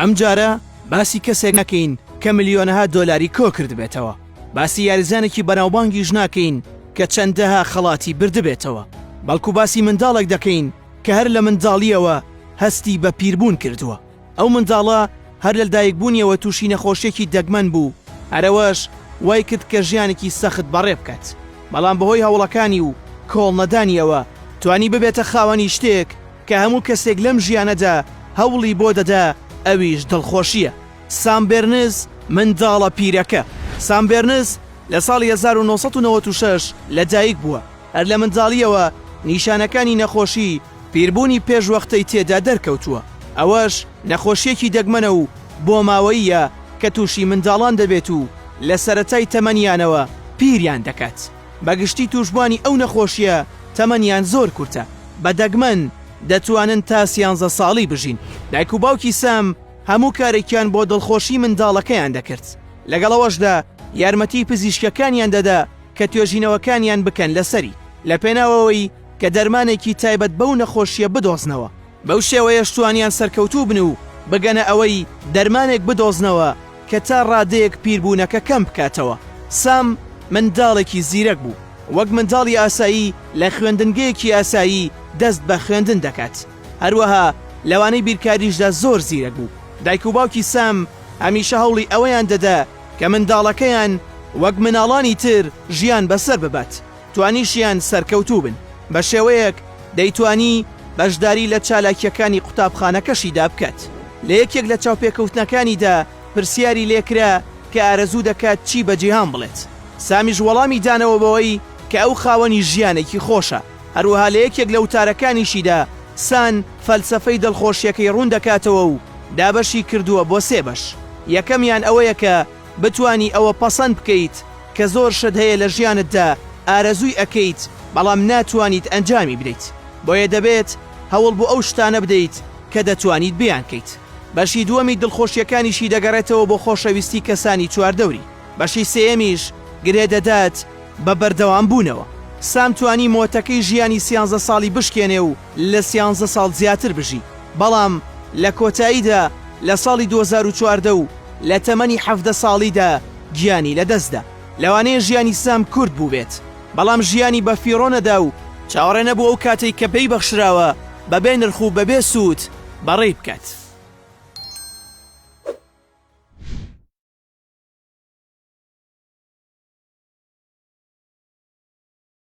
ئەم جارە باسی کەسێک ناکەین کە ملیۆنەها دۆلاری کۆ کردبێتەوە، باسی یاریزانێکی بەناوبانگیش ناکەین کە چەندەها خەڵاتی بردبێتەوە، بەڵکو باسی منداڵێک دەکەین کە هەر لە منداڵیەوە هەستی بە پیربوون کردووە. ئەو منداڵە هەر لە دایکبوونیەوە تووشی نەخۆشیێکی دەگمەن بوو، هەرەوەش وای کرد کە ژیانێکی سەخت بەڕێ بکات، بەڵام بەهۆی هەوڵەکانی و کۆڵ نەدانیەوە توانی ببێتە خاوەنی شتێک کە هەموو کەسێک لەم ژیانەدا هەوڵی بۆ دەدا، ئەویش دڵخۆشیە. سام بێرنز منداڵە پیرەکە. سام بێرنز لە ساڵی 1996 لەدایک بووە، هەر لە منداڵیەوە نیشانەکانی نەخۆشی پیربوونی پێشوەختەی تێدا دەرکەوتووە. ئەوەش نەخۆشیەکی دەگمەنە و بۆ ماوەیە کە تووشی منداڵان دەبێت و لە سەرەتای تەمەنیانەوە پیریان دەکات. بەگشتی توشبوانی ئەو نەخۆشیە تەمەنیان زۆر کورتە، بە دەگمەن دەتوانن تا 13 ساڵی بژین. دایک و باوکی سام هەموو کارێکیان بۆ دڵخۆشی منداڵەکەیان دەکرد، لەگەڵەوەشدا یارمەتی پزیشکەکانیان دەدا کە توێژینەوەکانیان بکەن لەسەری، لە پێناوەوەی کە دەرمانێکی تایبەت بەو نەخۆشیە بدۆزنەوە. بەو شێوەیە شتوانیان سەرکەوتوو بن و بگەنە ئەوەی دەرمانێک بدۆزنەوە کە تا ڕادەیەک پیربوونەکە کەم بکاتەوە. سام منداڵێکی زیرەک بوو، وەک منداڵی ئاسایی لە خوێندنگەیەکی ئاسایی دەست بە خوێندن دەکات، هەروەها لەوانەی بیرکاریشدا زۆر زیرەک بوو. دایک و باوکی سام هەمیشە هەوڵی ئەوەیان دەدا کە منداڵەکەیان وەک مناڵانی تر ژیان بەسەر ببات، توانیشیان سەرکەوتوو بن، بە شێوەیەک دەیتوانی بەشداری لە چالاکیەکانی قوتابخانەکەشیدا بکات. لە یەکێک لە چاوپێکەوتنەکانیدا پرسیاری لێکرا کە ئارەزوو دەکات چی بە جیهان بڵێت. سامیش وەڵامی دانەوە بەوەی کە ئەو خاوەنی ژیانێکی خۆشە. هەروەها لە یەکێک لە وتارەکانیشیدا سان فەلسەفەی دڵخۆشیەکەی ڕوون دەکاتەوە و دابەشی کردووە بۆ 3 بەش. یەکەمیان ئەوەیە کە بتانی ئەوە پەسەند بکەیت کە زۆر شت هەیە لە ژیانتدا ئارەزووی ئەکەیت بەڵام ناتوانیت ئەنجامی بدەیت، بۆیە دەبێت هەوڵ بۆ ئەو شتانە بدەیت کە دەتوانیت بیانکەیت. بەشی دووەمی دڵخۆشیەکانیشی دەگەڕێتەوە بۆ خۆشەویستی کەسانی چواردەوری. بەشی سێیەمیش گرێ دەدات بە بەردەوام بوونەوە. سام توانی مۆتەکەی ژیانی 13 ساڵی بشکێنێ و لە 13 ساڵ زیاتر بژی، بەڵام لە کۆتاییدا لە ساڵی 2014 و لە تەمەنی 17 ساڵیدا گیانی لەدەستدا. لەوانەیە ژیانی سام کورت بوو بێت، بەڵام ژیانی بە فیڕۆنەدا و چاوەڕێ نەبوو ئەو کاتێک کە پێی بەخشراوە بەبێ نرخ و بەبێ سوود بەڕێ بکات.